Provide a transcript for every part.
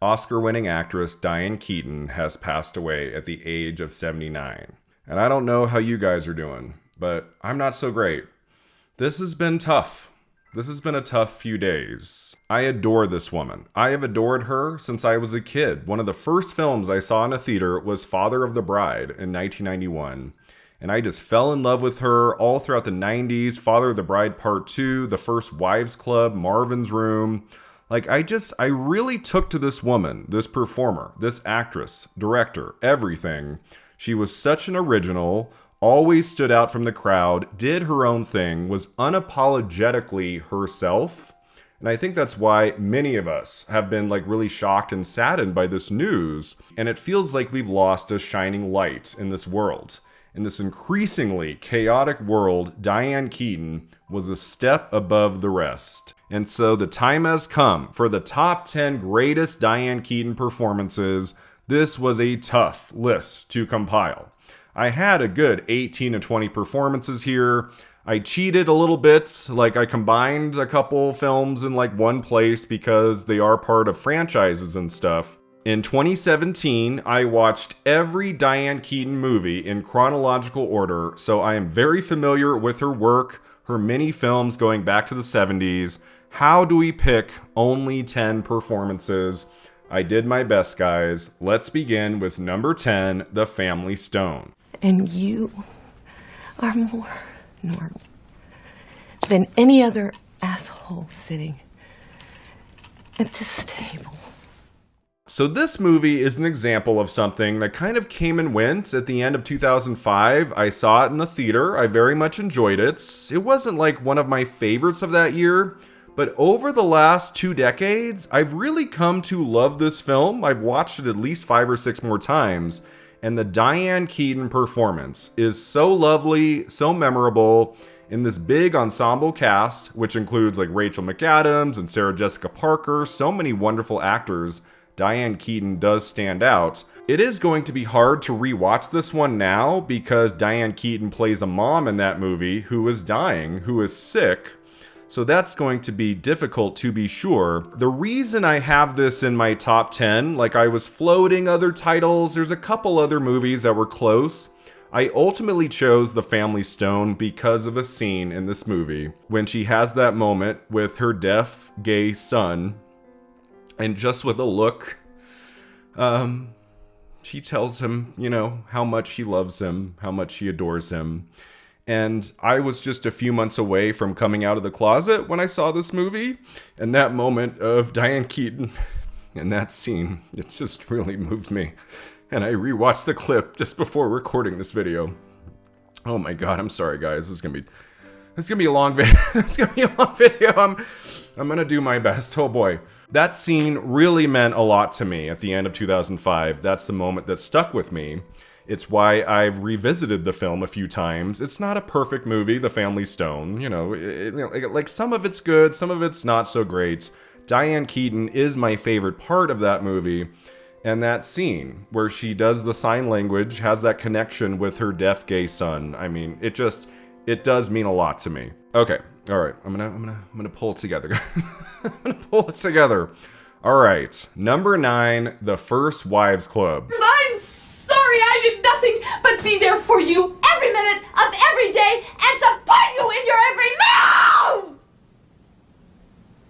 Oscar-winning actress Diane Keaton has passed away at the age of 79. And I don't know how you guys are doing, but I'm not so great. This has been tough. This has been a tough few days. I adore this woman. I have adored her since I was a kid. One of the first films I saw in a theater was Father of the Bride in 1991. And I just fell in love with her all throughout the 90s. Father of the Bride Part 2, The First Wives Club, Marvin's Room. I really took to this woman, this performer, this actress, director, everything. She was such an original, always stood out from the crowd, did her own thing, was unapologetically herself. And I think that's why many of us have been really shocked and saddened by this news. And it feels like we've lost a shining light in this world. In this increasingly chaotic world, Diane Keaton was a step above the rest. And so the time has come for the top 10 greatest Diane Keaton performances. This was a tough list to compile. I had a good 18 to 20 performances here. I cheated a little bit, I combined a couple films in one place because they are part of franchises and stuff. In 2017, I watched every Diane Keaton movie in chronological order, so I am very familiar with her work, her many films going back to the 70s. How do we pick only 10 performances? I did my best, guys. Let's begin with number 10, The Family Stone. And you are more normal than any other asshole sitting at this table. So this movie is an example of something that kind of came and went at the end of 2005. I saw it in the theater. I very much enjoyed it. It wasn't one of my favorites of that year, but over the last 2 decades, I've really come to love this film. I've watched it at least 5 or 6 more times, and the Diane Keaton performance is so lovely, so memorable. In this big ensemble cast, which includes Rachel McAdams and Sarah Jessica Parker, so many wonderful actors, Diane Keaton does stand out. It is going to be hard to rewatch this one now because Diane Keaton plays a mom in that movie who is dying, who is sick. So that's going to be difficult to be sure. The reason I have this in my top 10, I was floating other titles, there's a couple other movies that were close. I ultimately chose The Family Stone because of a scene in this movie when she has that moment with her deaf, gay son. And just with a look, she tells him, how much she loves him, how much she adores him. And I was just a few months away from coming out of the closet when I saw this movie. And that moment of Diane Keaton and that scene, it just really moved me. And I rewatched the clip just before recording this video. Oh my God, I'm sorry guys. This is gonna be a long video. It's gonna be a long video. I'm gonna do my best. Oh boy. That scene really meant a lot to me at the end of 2005. That's the moment that stuck with me. It's why I've revisited the film a few times. It's not a perfect movie, The Family Stone. Some of it's good, some of it's not so great. Diane Keaton is my favorite part of that movie. And that scene where she does the sign language, has that connection with her deaf gay son. I mean, it does mean a lot to me. Okay. All right, I'm gonna pull it together, guys. I'm gonna pull it together. All right, number 9, The First Wives Club. I'm sorry, I did nothing but be there for you every minute of every day and support you in your every move.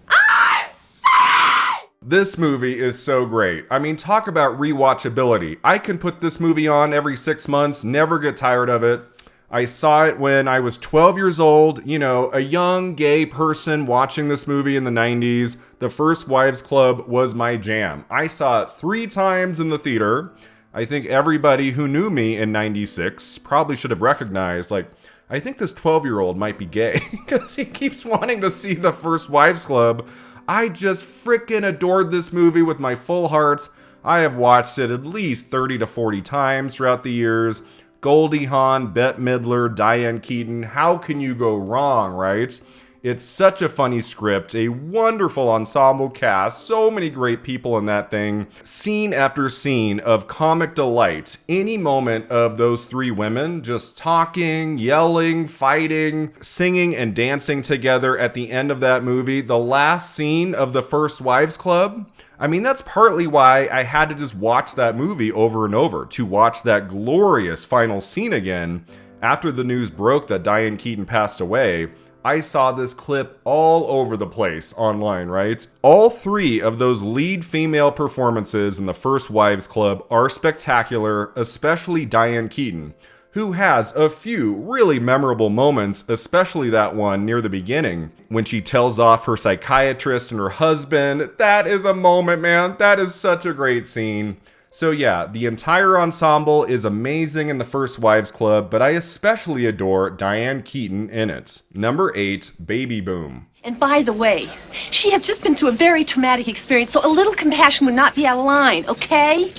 I'm sorry. This movie is so great. I mean, talk about rewatchability. I can put this movie on every 6 months, never get tired of it. I saw it when I was 12 years old, a young gay person watching this movie in the 90s. The First Wives Club was my jam. I saw it 3 times in the theater. I think everybody who knew me in 96 probably should have recognized, I think this 12-year-old might be gay because he keeps wanting to see The First Wives Club. I just freaking adored this movie with my full heart. I have watched it at least 30 to 40 times throughout the years. Goldie Hawn, Bette Midler, Diane Keaton. How can you go wrong, right? It's such a funny script, a wonderful ensemble cast, so many great people in that thing. Scene after scene of comic delight. Any moment of those three women just talking, yelling, fighting, singing, and dancing together at the end of that movie. The last scene of the First Wives Club. I mean, that's partly why I had to just watch that movie over and over, to watch that glorious final scene again. After the news broke that Diane Keaton passed away, I saw this clip all over the place online, right? All three of those lead female performances in the First Wives Club are spectacular, especially Diane Keaton, who has a few really memorable moments, especially that one near the beginning, when she tells off her psychiatrist and her husband. That is a moment, man. That is such a great scene. So yeah, the entire ensemble is amazing in the First Wives Club, but I especially adore Diane Keaton in it. Number 8, Baby Boom. And by the way, she has just been through a very traumatic experience, so a little compassion would not be out of line, okay?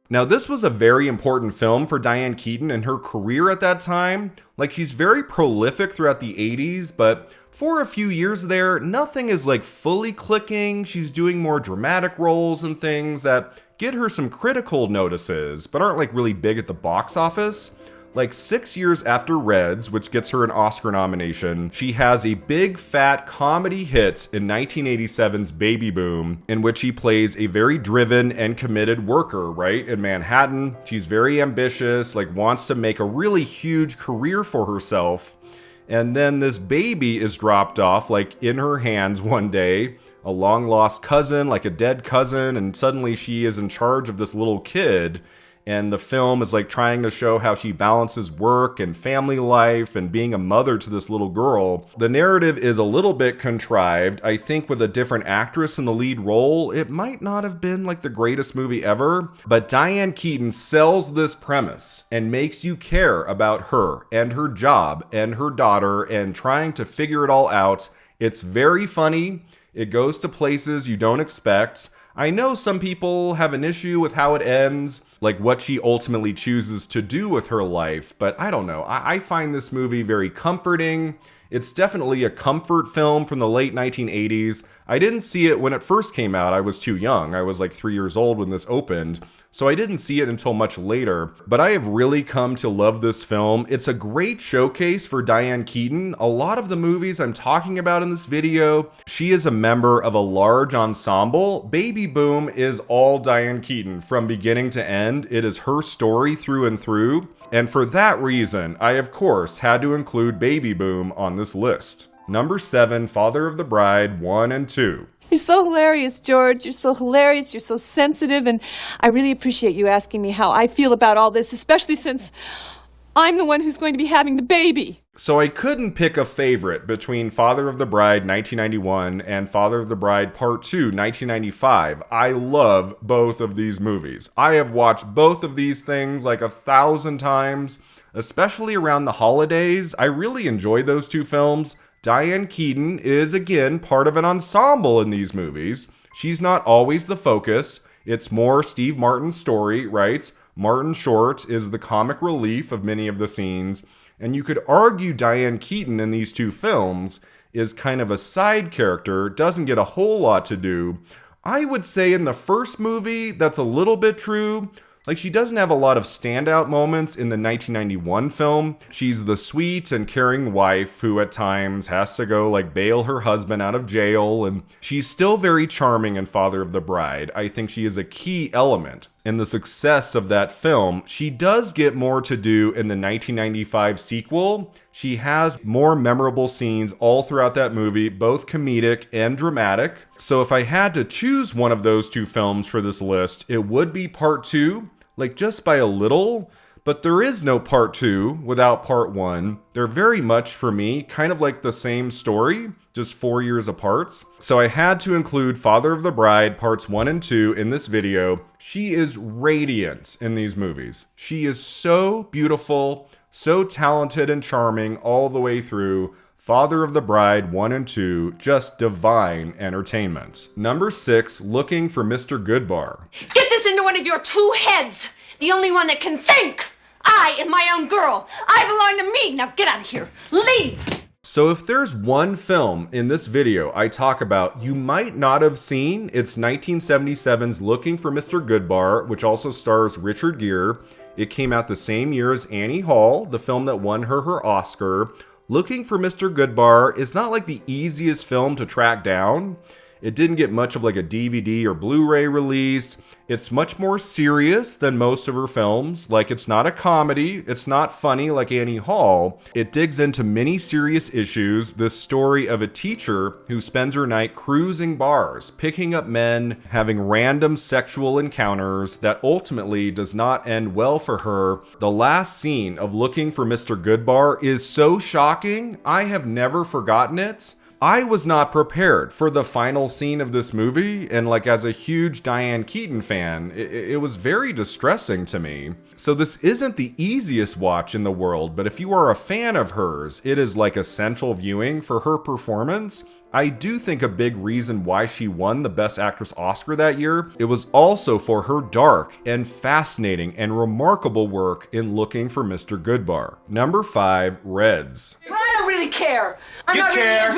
Now, this was a very important film for Diane Keaton and her career at that time. Like, she's very prolific throughout the 80s, but for a few years there, nothing is like fully clicking. She's doing more dramatic roles and things that get her some critical notices, but aren't like really big at the box office. Like 6 years after Reds, which gets her an Oscar nomination, she has a big fat comedy hit in 1987's Baby Boom, in which she plays a very driven and committed worker, right, in Manhattan. She's very ambitious, like wants to make a really huge career for herself. And then this baby is dropped off, like in her hands one day, a long lost cousin, like a dead cousin, and suddenly she is in charge of this little kid. And the film is like trying to show how she balances work and family life and being a mother to this little girl. The narrative is a little bit contrived. I think with a different actress in the lead role, it might not have been like the greatest movie ever. But Diane Keaton sells this premise and makes you care about her and her job and her daughter and trying to figure it all out. It's very funny. It goes to places you don't expect. I know some people have an issue with how it ends, like what she ultimately chooses to do with her life, but I don't know. I find this movie very comforting. It's definitely a comfort film from the late 1980s. I didn't see it when it first came out. I was too young. I was like 3 years old when this opened, so I didn't see it until much later. But I have really come to love this film. It's a great showcase for Diane Keaton. A lot of the movies I'm talking about in this video, she is a member of a large ensemble. Baby Boom is all Diane Keaton from beginning to end. It is her story through and through. And for that reason, I of course had to include Baby Boom on this list. Number 7, Father of the Bride 1 and 2. You're so hilarious, George. You're so hilarious. You're so sensitive. And I really appreciate you asking me how I feel about all this, especially since I'm the one who's going to be having the baby. So I couldn't pick a favorite between Father of the Bride 1991 and Father of the Bride Part 2 1995. I love both of these movies. I have watched both of these things like 1,000 times, especially around the holidays. I really enjoyed those two films. Diane Keaton is again part of an ensemble in these movies. She's not always the focus. It's more Steve Martin's story, right? Martin Short is the comic relief of many of the scenes. And you could argue Diane Keaton in these two films is kind of a side character, doesn't get a whole lot to do. I would say in the first movie, that's a little bit true. Like, she doesn't have a lot of standout moments in the 1991 film. She's the sweet and caring wife who at times has to go like bail her husband out of jail, and she's still very charming in Father of the Bride. I think she is a key element in the success of that film. She does get more to do in the 1995 sequel. She has more memorable scenes all throughout that movie, both comedic and dramatic. So if I had to choose one of those two films for this list, it would be Part 2, like just by a little. But there is no Part 2 without Part 1. They're very much, for me, kind of like the same story, just 4 years apart. So I had to include Father of the Bride Parts 1 and 2 in this video. She is radiant in these movies. She is so beautiful, so talented and charming all the way through. Father of the Bride 1 and 2, just divine entertainment. Number 6, Looking for Mr. Goodbar. Get this into one of your two heads. The only one that can think. I am my own girl. I belong to me. Now get out of here. Leave. So if there's one film in this video I talk about you might not have seen, it's 1977's Looking for Mr. Goodbar, which also stars Richard Gere. It came out the same year as Annie Hall, the film that won her Oscar. Looking for Mr. Goodbar is not like the easiest film to track down. It didn't get much of like a DVD or Blu-ray release. It's much more serious than most of her films. Like, it's not a comedy. It's not funny like Annie Hall. It digs into many serious issues. The story of a teacher who spends her night cruising bars, picking up men, having random sexual encounters that ultimately does not end well for her. The last scene of Looking for Mr. Goodbar is so shocking. I have never forgotten it. I was not prepared for the final scene of this movie, and like as a huge Diane Keaton fan, it was very distressing to me. So this isn't the easiest watch in the world, but if you are a fan of hers, it is like essential viewing for her performance. I do think a big reason why she won the Best Actress Oscar that year, it was also for her dark and fascinating and remarkable work in Looking for Mr. Goodbar. Number 5, Reds. I don't really care. I don't care,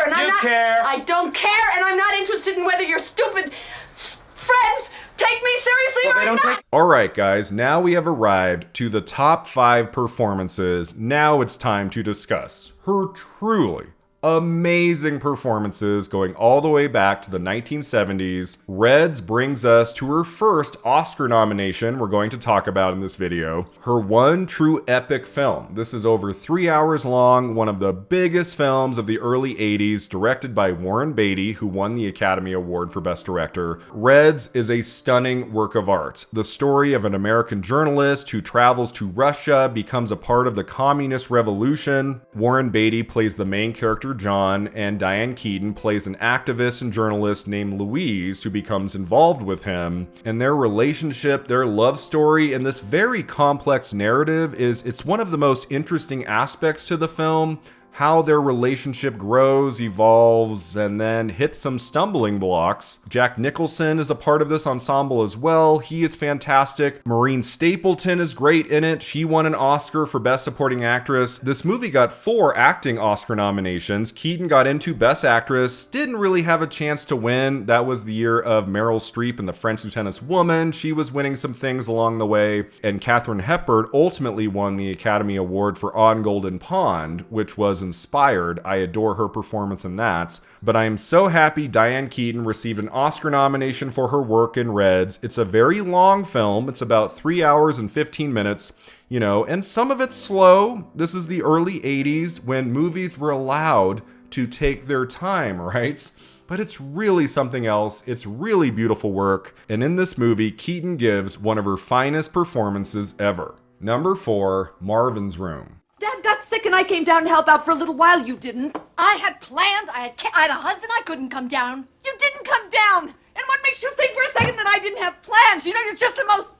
and I don't care, and I'm not interested in whether your stupid friends take me seriously or not. Alright guys, now we have arrived to the top 5 performances. Now it's time to discuss her truly amazing performances going all the way back to the 1970s. Reds brings us to her first Oscar nomination we're going to talk about in this video. Her one true epic film. This is over 3 hours long, one of the biggest films of the early 80s, directed by Warren Beatty, who won the Academy Award for Best Director. Reds is a stunning work of art. The story of an American journalist who travels to Russia, becomes a part of the communist revolution. Warren Beatty plays the main character John, and Diane Keaton plays an activist and journalist named Louise who becomes involved with him. And their relationship, their love story, and this very complex narrative it's one of the most interesting aspects to the film. How their relationship grows, evolves, and then hits some stumbling blocks. Jack Nicholson is a part of this ensemble as well. He is fantastic. Maureen Stapleton is great in it. She won an Oscar for Best Supporting Actress. This movie got 4 acting Oscar nominations. Keaton got into Best Actress. Didn't really have a chance to win. That was the year of Meryl Streep in The French Lieutenant's Woman. She was winning some things along the way. And Katharine Hepburn ultimately won the Academy Award for On Golden Pond, which was inspired. I adore her performance in that. But I am so happy Diane Keaton received an Oscar nomination for her work in Reds. It's a very long film. It's about 3 hours and 15 minutes, you know, and some of it's slow. This is the early 80s when movies were allowed to take their time, right? But it's really something else. It's really beautiful work. And in this movie, Keaton gives one of her finest performances ever. Number 4, Marvin's Room. Dad got sick and I came down to help out for a little while. You didn't. I had plans. I had a husband. I couldn't come down. You didn't come down. And what makes you think for a second that I didn't have plans? You know, you're just the most...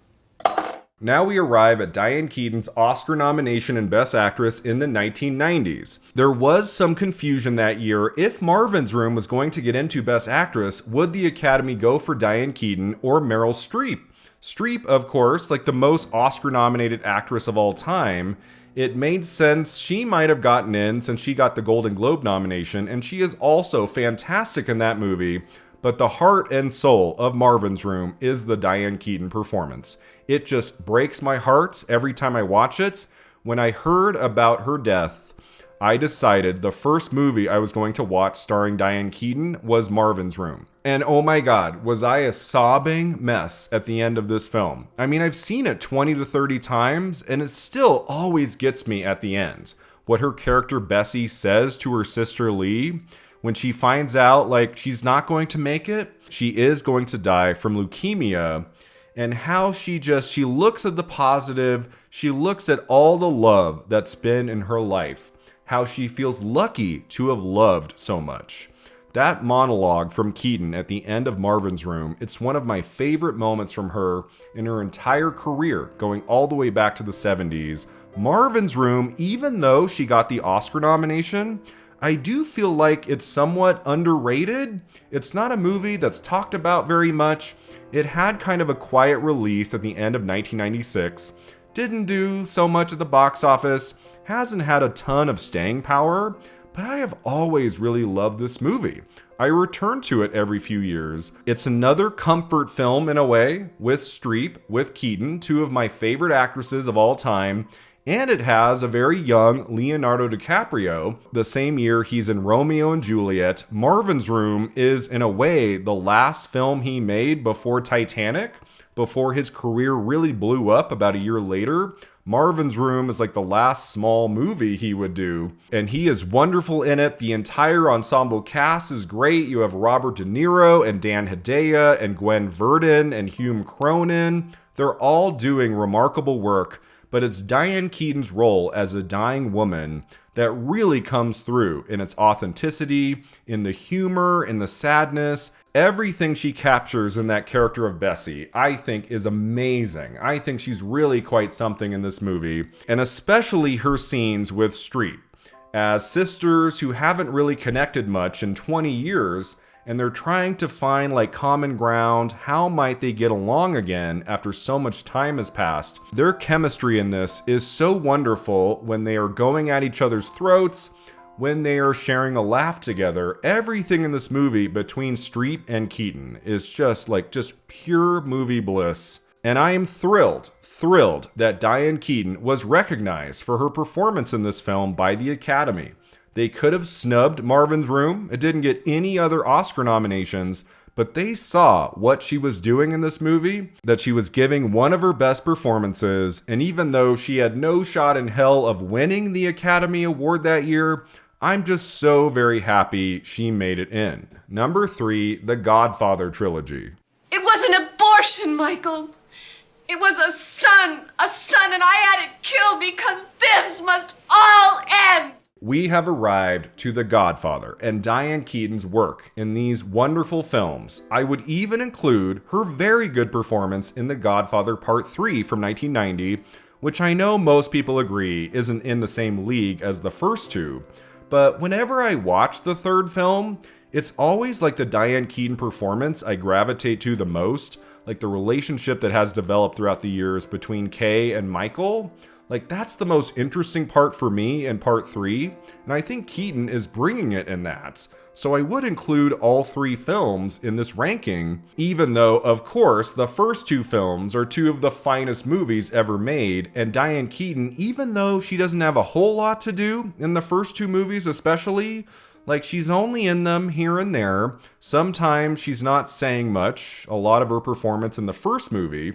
Now we arrive at Diane Keaton's Oscar nomination in Best Actress in the 1990s. There was some confusion that year. If Marvin's Room was going to get into Best Actress, would the Academy go for Diane Keaton or Meryl Streep? Streep, of course, like the most Oscar-nominated actress of all time. It made sense she might have gotten in since she got the Golden Globe nomination, and she is also fantastic in that movie. But the heart and soul of Marvin's Room is the Diane Keaton performance. It just breaks my heart every time I watch it. When I heard about her death, I decided the first movie I was going to watch starring Diane Keaton was Marvin's Room. And oh my God, was I a sobbing mess at the end of this film. I mean, I've seen it 20 to 30 times, and it still always gets me at the end. What her character Bessie says to her sister Lee when she finds out, like, she's not going to make it. She is going to die from leukemia. And how she looks at the positive. She looks at all the love that's been in her life. How she feels lucky to have loved so much. That monologue from Keaton at the end of Marvin's Room, it's one of my favorite moments from her in her entire career, going all the way back to the 70s. Marvin's Room, even though she got the Oscar nomination, I do feel like it's somewhat underrated. It's not a movie that's talked about very much. It had kind of a quiet release at the end of 1996. didn't do so much at the box office, hasn't had a ton of staying power, but I have always really loved this movie. I return to it every few years. It's another comfort film in a way, with Streep, with Keaton, two of my favorite actresses of all time, and it has a very young Leonardo DiCaprio. The same year he's in Romeo and Juliet. Marvin's Room is, in a way, the last film he made before Titanic, before his career really blew up about a year later. Marvin's Room is like the last small movie he would do, and he is wonderful in it. The entire ensemble cast is great. You have Robert De Niro and Dan Hedaya and Gwen Verdon and Hume Cronin. They're all doing remarkable work, but it's Diane Keaton's role as a dying woman that really comes through in its authenticity, in the humor, in the sadness. Everything she captures in that character of Bessie, I think, is amazing. I think she's really quite something in this movie, and especially her scenes with Streep. As sisters who haven't really connected much in 20 years, and they're trying to find like common ground. How might they get along again after so much time has passed? Their chemistry in this is so wonderful when they are going at each other's throats, when they are sharing a laugh together. Everything in this movie between Streep and Keaton is just pure movie bliss. And I am thrilled that Diane Keaton was recognized for her performance in this film by the Academy. They could have snubbed Marvin's Room. It didn't get any other Oscar nominations, but they saw what she was doing in this movie, that she was giving one of her best performances, and even though she had no shot in hell of winning the Academy Award that year, I'm just so very happy she made it in. Number 3, the Godfather trilogy. It was an abortion, Michael. It was a son, and I had it killed because this must all end. We have arrived to The Godfather and Diane Keaton's work in these wonderful films. I would even include her very good performance in The Godfather Part 3 from 1990, which I know most people agree isn't in the same league as the first two. But whenever I watch the third film, it's always like the Diane Keaton performance I gravitate to the most, like the relationship that has developed throughout the years between Kay and Michael. Like, that's the most interesting part for me in part 3, and I think Keaton is bringing it in that. So I would include all 3 films in this ranking, even though, of course, the first 2 films are 2 of the finest movies ever made, and Diane Keaton, even though she doesn't have a whole lot to do in the first 2 movies especially, like, she's only in them here and there. Sometimes she's not saying much. A lot of her performance in the first movie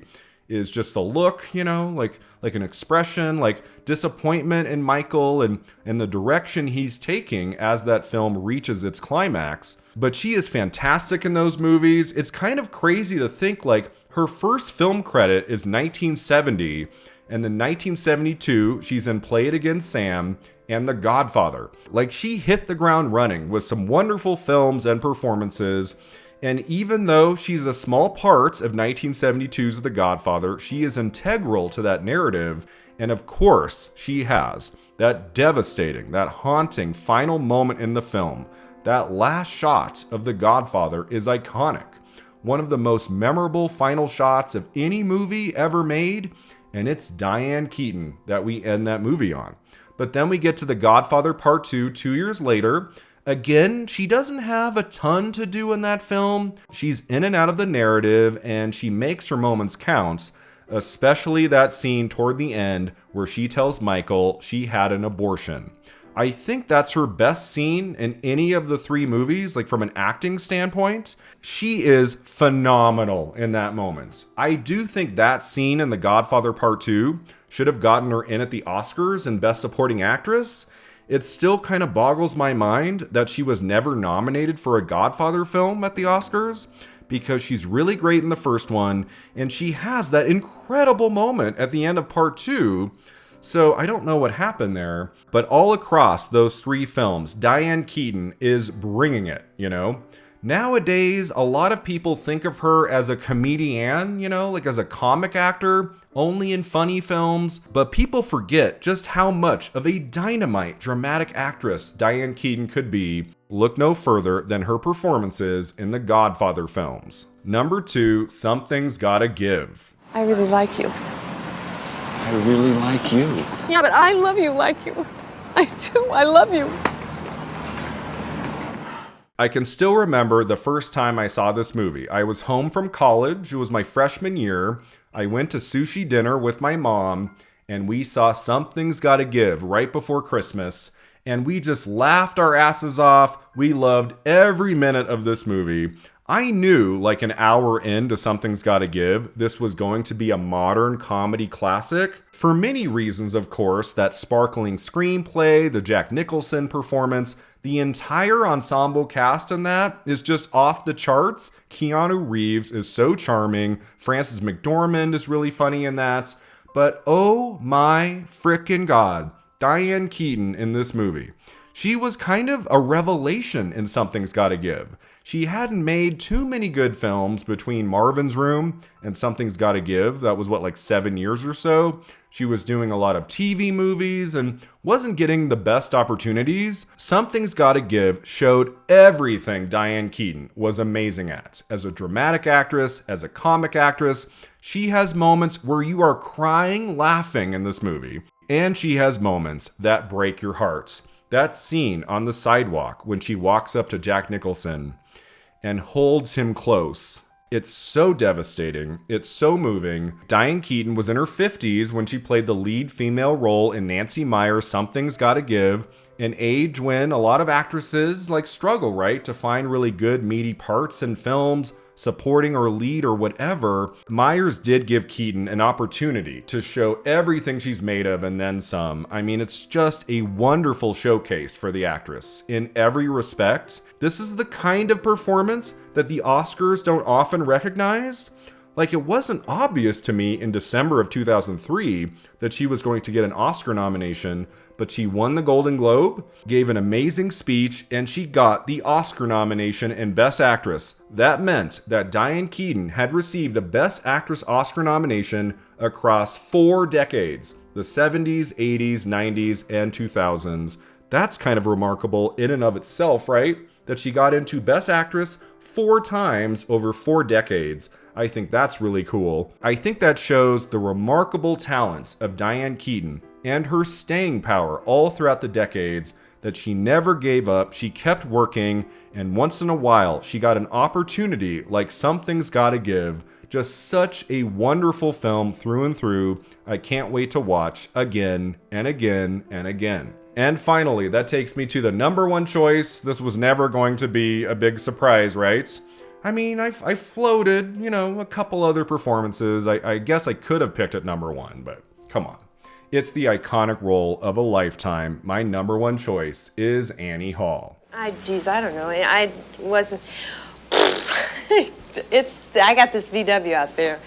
is just a look, like an expression, like disappointment in Michael and the direction he's taking as that film reaches its climax. But she is fantastic in those movies. It's kind of crazy to think like her first film credit is 1970, and then 1972 she's in Play It Again, Sam, and The Godfather. Like, she hit the ground running with some wonderful films and performances. And even though she's a small part of 1972's The Godfather, she is integral to that narrative. And of course, she has that devastating, that haunting final moment in the film. That last shot of The Godfather is iconic. One of the most memorable final shots of any movie ever made. And it's Diane Keaton that we end that movie on. But then we get to The Godfather Part 2 2 years later. Again, she doesn't have a ton to do in that film. She's in and out of the narrative, and she makes her moments count, especially that scene toward the end where she tells Michael she had an abortion. I think that's her best scene in any of the 3 movies, like from an acting standpoint. She is phenomenal in that moment. I do think that scene in The Godfather Part 2 should have gotten her in at the Oscars in Best Supporting Actress. It still kind of boggles my mind that she was never nominated for a Godfather film at the Oscars, because she's really great in the first one, and she has that incredible moment at the end of Part 2. So I don't know what happened there, but all across those 3 films, Diane Keaton is bringing it, Nowadays, a lot of people think of her as a comedian, like as a comic actor, only in funny films, but people forget just how much of a dynamite dramatic actress Diane Keaton could be. Look no further than her performances in the Godfather films. Number 2, Something's Gotta Give. I really like you. I really like you. Yeah, but I love you like you. I do. I love you. I can still remember the first time I saw this movie. I was home from college. It was my freshman year. I went to sushi dinner with my mom, and we saw Something's Gotta Give right before Christmas, and we just laughed our asses off. We loved every minute of this movie. I knew, like an hour into Something's Gotta Give, this was going to be a modern comedy classic. For many reasons, of course, that sparkling screenplay, the Jack Nicholson performance, the entire ensemble cast in that is just off the charts. Keanu Reeves is so charming. Frances McDormand is really funny in that. But oh my frickin' God, Diane Keaton in this movie. She was kind of a revelation in Something's Gotta Give. She hadn't made too many good films between Marvin's Room and Something's Gotta Give. That was, like 7 years or so. She was doing a lot of TV movies and wasn't getting the best opportunities. Something's Gotta Give showed everything Diane Keaton was amazing at. As a dramatic actress, as a comic actress, she has moments where you are crying laughing in this movie. And she has moments that break your heart. That scene on the sidewalk when she walks up to Jack Nicholson and holds him close. It's so devastating. It's so moving. Diane Keaton was in her 50s when she played the lead female role in Nancy Meyer's Something's Gotta Give, an age when a lot of actresses struggle, right, to find really good meaty parts in films, supporting or lead or whatever. Myers did give Keaton an opportunity to show everything she's made of and then some. I mean, it's just a wonderful showcase for the actress in every respect. This is the kind of performance that the Oscars don't often recognize. It wasn't obvious to me in December of 2003 that she was going to get an Oscar nomination, but she won the Golden Globe, gave an amazing speech, and she got the Oscar nomination in Best Actress. That meant that Diane Keaton had received a Best Actress Oscar nomination across 4 decades, the 70s, 80s, 90s, and 2000s. That's kind of remarkable in and of itself, right? That she got into Best Actress 4 times over 4 decades. I think that's really cool. I think that shows the remarkable talents of Diane Keaton and her staying power all throughout the decades, that she never gave up, she kept working, and once in a while she got an opportunity like Something's Gotta Give. Just such a wonderful film through and through. I can't wait to watch again and again and again. And finally, that takes me to the number one choice. This was never going to be a big surprise, right? I mean, I floated, a couple other performances. I guess I could have picked at number 1, but come on. It's the iconic role of a lifetime. My number one choice is Annie Hall. I don't know. I wasn't... I got this VW out there.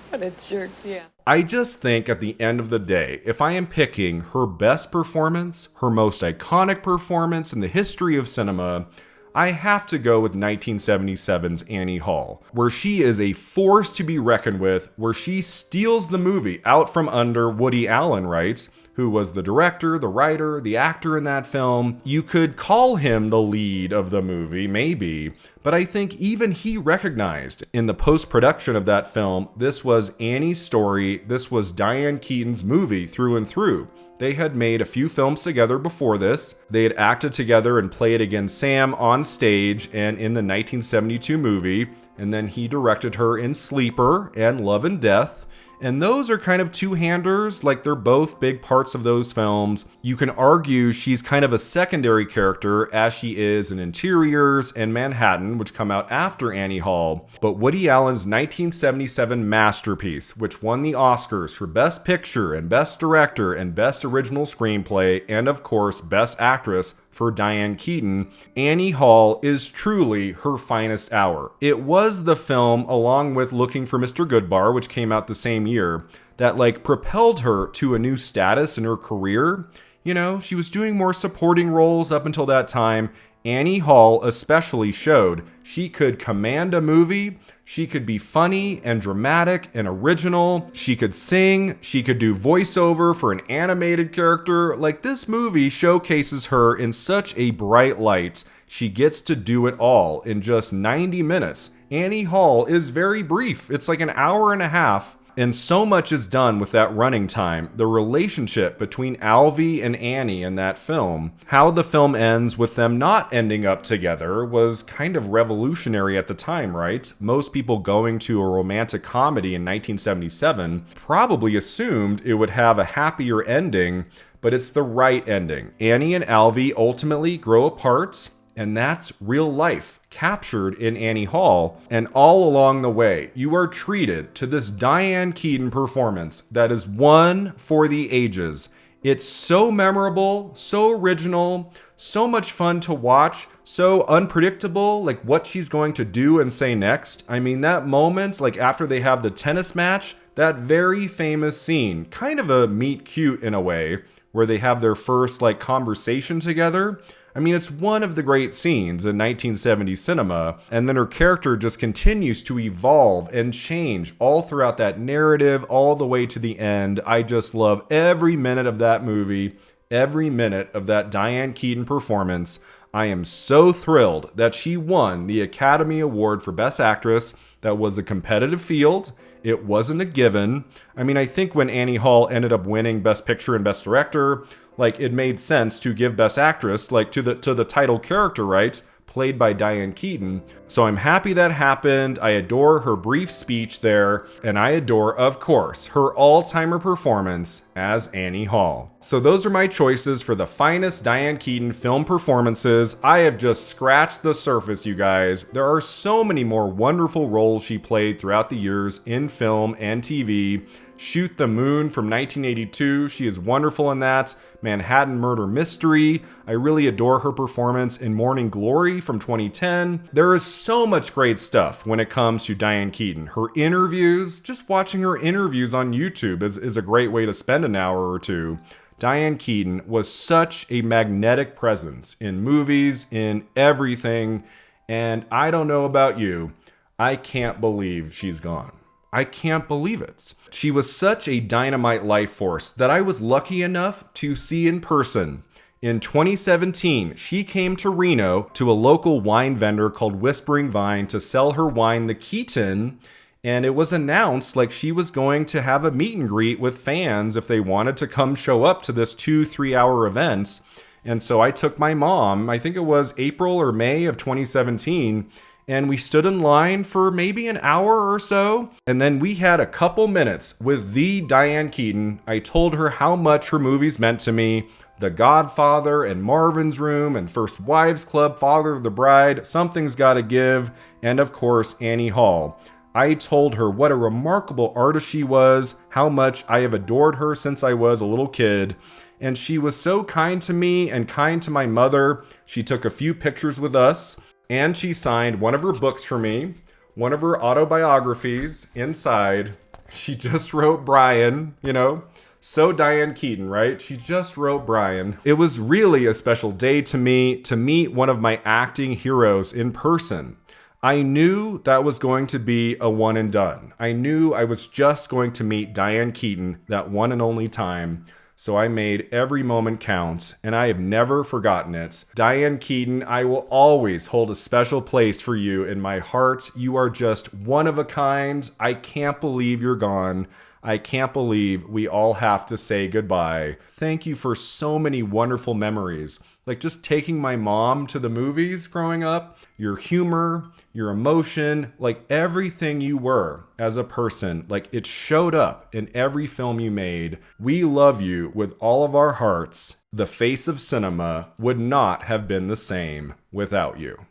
What a jerk, yeah. I just think at the end of the day, if I am picking her best performance, her most iconic performance in the history of cinema, I have to go with 1977's Annie Hall, where she is a force to be reckoned with, where she steals the movie out from under Woody Allen, right? Who was the director, the writer, the actor in that film. You could call him the lead of the movie, maybe, but I think even he recognized in the post-production of that film, this was Annie's story, this was Diane Keaton's movie through and through. They had made a few films together before this. They had acted together and played against Sam on stage and in the 1972 movie, and then he directed her in Sleeper and Love and Death. And those are kind of two-handers, they're both big parts of those films. You can argue she's kind of a secondary character as she is in Interiors and Manhattan, which come out after Annie Hall. But Woody Allen's 1977 masterpiece, which won the Oscars for Best Picture and Best Director and Best Original Screenplay, and of course, Best Actress for Diane Keaton, Annie Hall is truly her finest hour. It was the film, along with Looking for Mr. Goodbar, which came out the same year, that propelled her to a new status in her career. She was doing more supporting roles up until that time. Annie Hall especially showed she could command a movie. She could be funny and dramatic and original. She could sing. She could do voiceover for an animated character. This movie showcases her in such a bright light. She gets to do it all in just 90 minutes. Annie Hall is very brief. It's an hour and a half. And so much is done with that running time. The relationship between Alvy and Annie in that film, how the film ends with them not ending up together was kind of revolutionary at the time, right? Most people going to a romantic comedy in 1977 probably assumed it would have a happier ending, but it's the right ending. Annie and Alvy ultimately grow apart, and that's real life captured in Annie Hall. And all along the way, you are treated to this Diane Keaton performance that is one for the ages. It's so memorable, so original, so much fun to watch, so unpredictable, like what she's going to do and say next. I mean, that moment, like after they have the tennis match, that very famous scene, kind of a meet cute in a way, where they have their first like conversation together. I mean, it's one of the great scenes in 1970s cinema, and then her character just continues to evolve and change all throughout that narrative, all the way to the end. I just love every minute of that movie, every minute of that Diane Keaton performance. I am so thrilled that she won the Academy Award for Best Actress. That was a competitive field. It wasn't a given. I mean, I think when Annie Hall ended up winning Best Picture and Best Director, like it made sense to give Best Actress like to the title character, right? Played by Diane Keaton. So I'm happy that happened. I adore her brief speech there, and I adore, of course, her all-timer performance as Annie Hall. So those are my choices for the finest Diane Keaton film performances. I have just scratched the surface, you guys. There are so many more wonderful roles she played throughout the years in film and TV. Shoot the Moon from 1982, she is wonderful in that. Manhattan Murder Mystery, I really adore her performance in Morning Glory from 2010. There is so much great stuff when it comes to Diane Keaton. Her interviews, just watching her interviews on YouTube is a great way to spend an hour or two. Diane Keaton was such a magnetic presence in movies, in everything, and I don't know about you, I can't believe she's gone. I can't believe it. She was such a dynamite life force that I was lucky enough to see in person. In 2017, she came to Reno to a local wine vendor called Whispering Vine to sell her wine, the Keaton, and it was announced like she was going to have a meet and greet with fans if they wanted to come show up to this 2-3 hour event. And so I took my mom, I think it was April or May of 2017, and we stood in line for maybe an hour or so. And then we had a couple minutes with the Diane Keaton. I told her how much her movies meant to me. The Godfather and Marvin's Room and First Wives Club, Father of the Bride, Something's Gotta Give, and of course, Annie Hall. I told her what a remarkable artist she was, how much I have adored her since I was a little kid. And she was so kind to me and kind to my mother. She took a few pictures with us. And she signed one of her books for me, one of her autobiographies. Inside, she just wrote Brian, you know, so Diane Keaton, right? She just wrote Brian. It was really a special day to me to meet one of my acting heroes in person. I knew that was going to be a one and done. I knew I was just going to meet Diane Keaton that one and only time. So I made every moment count, and I have never forgotten it. Diane Keaton, I will always hold a special place for you in my heart. You are just one of a kind. I can't believe you're gone. I can't believe we all have to say goodbye. Thank you for so many wonderful memories. Like just taking my mom to the movies growing up, your humor, your emotion, like everything you were as a person, like it showed up in every film you made. We love you with all of our hearts. The face of cinema would not have been the same without you.